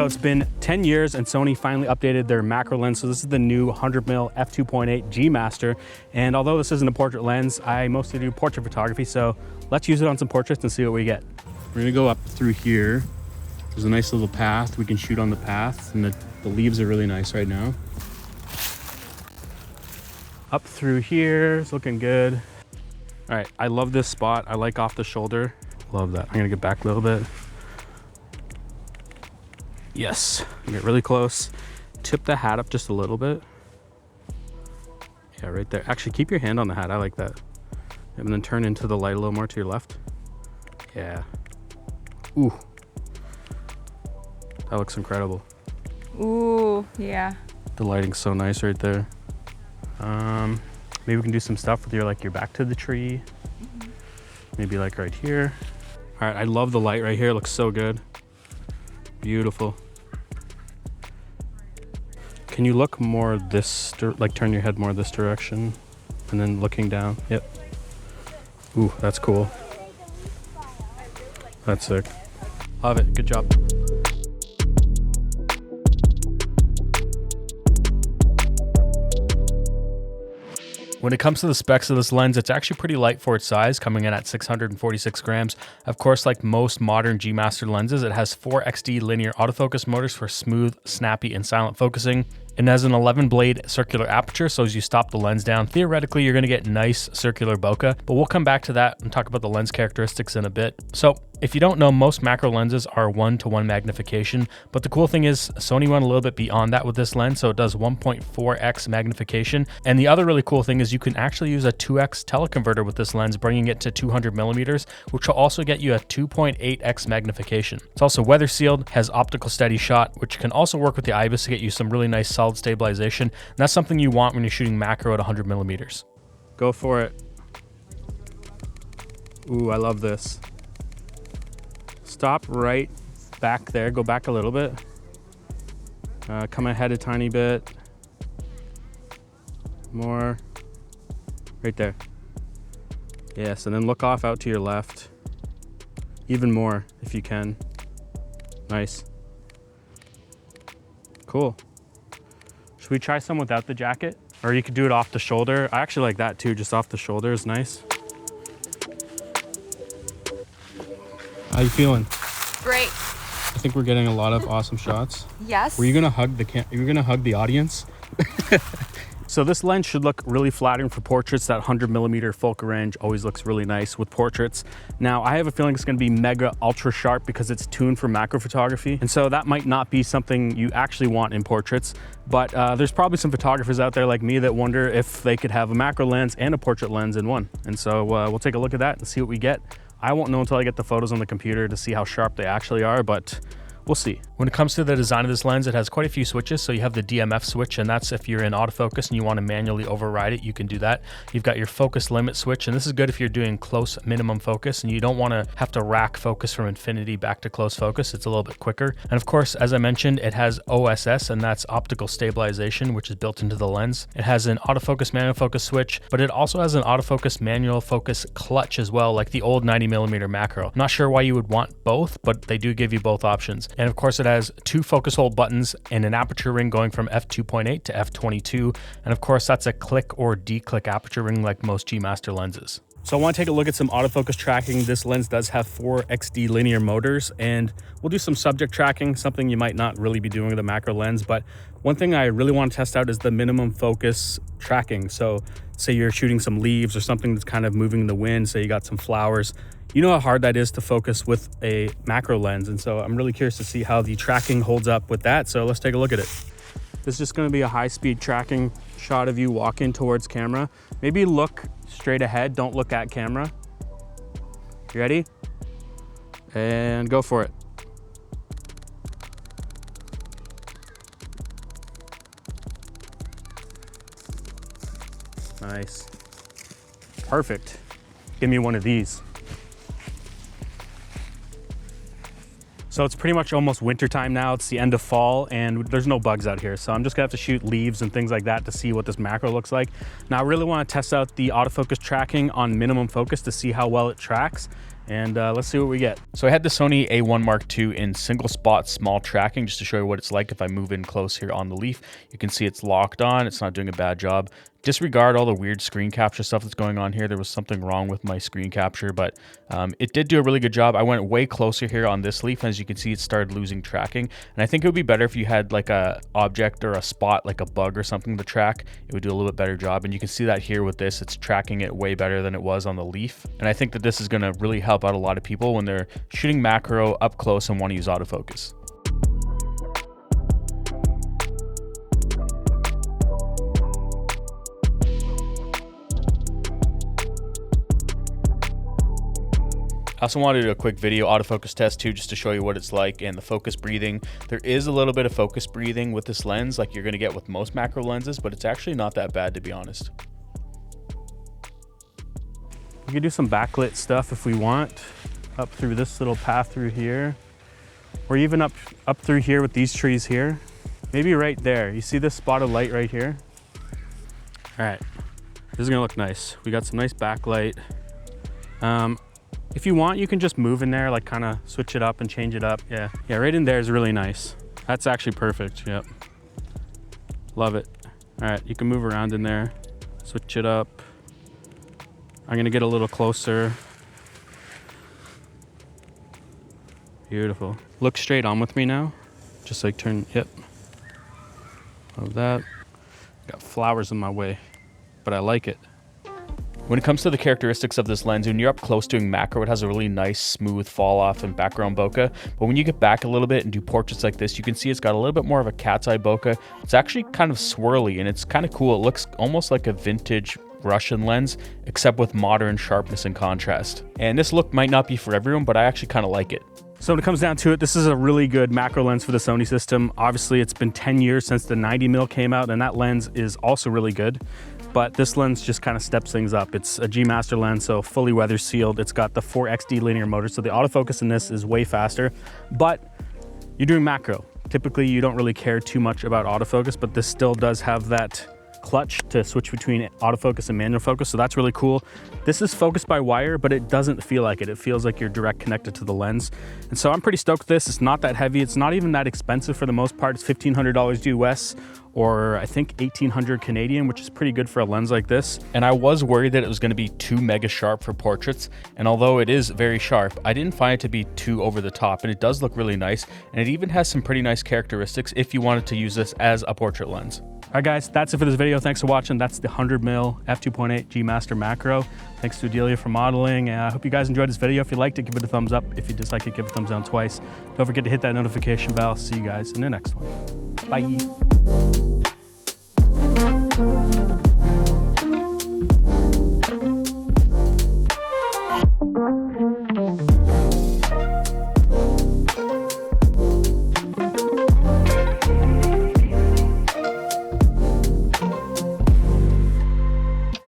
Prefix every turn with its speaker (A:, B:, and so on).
A: So it's been 10 years and Sony finally updated their macro lens. So this is the new 100mm F2.8 G Master. And although this isn't a portrait lens, I mostly do portrait photography. So let's use it on some portraits and see what we get. We're gonna go up through here. There's a nice little path. We can shoot on the path, and the leaves are really nice right now. Up through here, it's looking good. All right, I love this spot. I like off the shoulder. Love that. I'm gonna get back a little bit. Yes, get really close. Tip the hat up just a little bit. Yeah, right there. Actually, keep your hand on the hat. I like that. And then turn into the light a little more to your left. Yeah. Ooh. That looks incredible.
B: Ooh, yeah.
A: The lighting's so nice right there. Maybe we can do some stuff with your back to the tree. Maybe like right here. All right, I love the light right here. It looks so good. Beautiful. Can you look more this, like turn your head more this direction and then looking down? Yep. Ooh, that's cool. That's sick. Love it, good job. When it comes to the specs of this lens, it's actually pretty light for its size, coming in at 646 grams. Of course, like most modern G Master lenses, it has 4 XD linear autofocus motors for smooth, snappy, and silent focusing. It has an 11 blade circular aperture, so as you stop the lens down, theoretically, you're gonna get nice circular bokeh, but we'll come back to that and talk about the lens characteristics in a bit. So if you don't know, most macro lenses are 1:1 magnification, but the cool thing is Sony went a little bit beyond that with this lens, so it does 1.4x magnification. And the other really cool thing is you can actually use a 2x teleconverter with this lens, bringing it to 200 millimeters, which will also get you a 2.8x magnification. It's also weather sealed, has optical steady shot, which can also work with the IBIS to get you some really nice solid stabilization. And that's something you want when you're shooting macro at 100 millimeters. Go for it. Ooh, I love this. Stop right back there, go back a little bit. Come ahead a tiny bit. More. Right there. Yes, and then look off out to your left. Even more if you can. Nice. Cool. Should we try some without the jacket? Or you could do it off the shoulder. I actually like that too, just off the shoulder is nice. How you feeling?
B: Great.
A: I think we're getting a lot of awesome shots.
B: Yes.
A: Were you gonna hug the audience? So this lens should look really flattering for portraits. That 100 millimeter focal range always looks really nice with portraits. Now, I have a feeling it's gonna be mega ultra sharp because it's tuned for macro photography. And so that might not be something you actually want in portraits, but there's probably some photographers out there like me that wonder if they could have a macro lens and a portrait lens in one. And so we'll take a look at that and see what we get. I won't know until I get the photos on the computer to see how sharp they actually are, but we'll see. When it comes to the design of this lens, it has quite a few switches. So you have the DMF switch, and that's if you're in autofocus and you want to manually override it, you can do that. You've got your focus limit switch, and this is good if you're doing close minimum focus and you don't want to have to rack focus from infinity back to close focus. It's a little bit quicker. And of course, as I mentioned, it has OSS, and that's optical stabilization, which is built into the lens. It has an autofocus manual focus switch, but it also has an autofocus manual focus clutch as well, like the old 90mm macro. I'm not sure why you would want both, but they do give you both options. And of course, it has 2 focus hold buttons and an aperture ring going from f2.8 to f22. And of course, that's a click or declick aperture ring like most G Master lenses. So I want to take a look at some autofocus tracking. This lens does have 4 XD linear motors, and we'll do some subject tracking, something you might not really be doing with a macro lens. But one thing I really want to test out is the minimum focus tracking. So say you're shooting some leaves or something that's kind of moving in the wind, say you got some flowers. You know how hard that is to focus with a macro lens. And so I'm really curious to see how the tracking holds up with that. So let's take a look at it. This is just going to be a high-speed tracking shot of you walking towards camera. Maybe look straight ahead, don't look at camera. You ready? And go for it. Nice. Perfect. Give me one of these. So it's pretty much almost winter time now. It's the end of fall and there's no bugs out here. So I'm just gonna have to shoot leaves and things like that to see what this macro looks like. Now I really wanna test out the autofocus tracking on minimum focus to see how well it tracks. and let's see what we get. So I had the Sony A1 Mark II in single spot small tracking, just to show you what it's like if I move in close here on the leaf. You can see it's locked on. It's not doing a bad job. Disregard all the weird screen capture stuff that's going on here. There was something wrong with my screen capture, but it did do a really good job. I went way closer here on this leaf, and as you can see, it started losing tracking. And I think it would be better if you had like a object or a spot, like a bug or something to track. It would do a little bit better job. And you can see that here with this, it's tracking it way better than it was on the leaf. And I think that this is going to really help out a lot of people when they're shooting macro up close and want to use autofocus. I also wanted to do a quick video autofocus test too, just to show you what it's like and the focus breathing. There is a little bit of focus breathing with this lens, like you're going to get with most macro lenses, but it's actually not that bad, to be honest. We could do some backlit stuff if we want, up through this little path through here, or even up through here with these trees here. Maybe right there. You see this spot of light right here? All right, this is gonna look nice. We got some nice backlight. If you want, you can just move in there, like kind of switch it up and change it up. Yeah, right in there is really nice. That's actually perfect, yep. Love it. All right, you can move around in there, switch it up. I'm gonna get a little closer. Beautiful. Look straight on with me now. Just like turn, yep. Love that. Got flowers in my way, but I like it. When it comes to the characteristics of this lens, when you're up close doing macro, it has a really nice smooth fall off and background bokeh. But when you get back a little bit and do portraits like this, you can see it's got a little bit more of a cat's eye bokeh. It's actually kind of swirly and it's kind of cool. It looks almost like a vintage Russian lens, except with modern sharpness and contrast. And this look might not be for everyone, but I actually kind of like it. So when it comes down to it, this is a really good macro lens for the Sony system. Obviously, it's been 10 years since the 90mm came out, and that lens is also really good. But this lens just kind of steps things up. It's a G Master lens, so fully weather sealed. It's got the 4XD linear motor, so the autofocus in this is way faster. But you're doing macro. Typically, you don't really care too much about autofocus, but this still does have that clutch to switch between autofocus and manual focus, so that's really cool. This is focused by wire, but it doesn't feel like it. It feels like you're direct connected to the lens. And so I'm pretty stoked with this. It's not that heavy. It's not even that expensive for the most part. It's $1,500 US, or I think 1,800 Canadian, which is pretty good for a lens like this. And I was worried that it was going to be too mega sharp for portraits. And although it is very sharp, I didn't find it to be too over the top, and it does look really nice. And it even has some pretty nice characteristics if you wanted to use this as a portrait lens. All right, guys, that's it for this video. Thanks for watching. That's the 100mm F2.8 G Master Macro. Thanks to Adelia for modeling. I hope you guys enjoyed this video. If you liked it, give it a thumbs up. If you dislike it, give it a thumbs down twice. Don't forget to hit that notification bell. See you guys in the next one. Bye.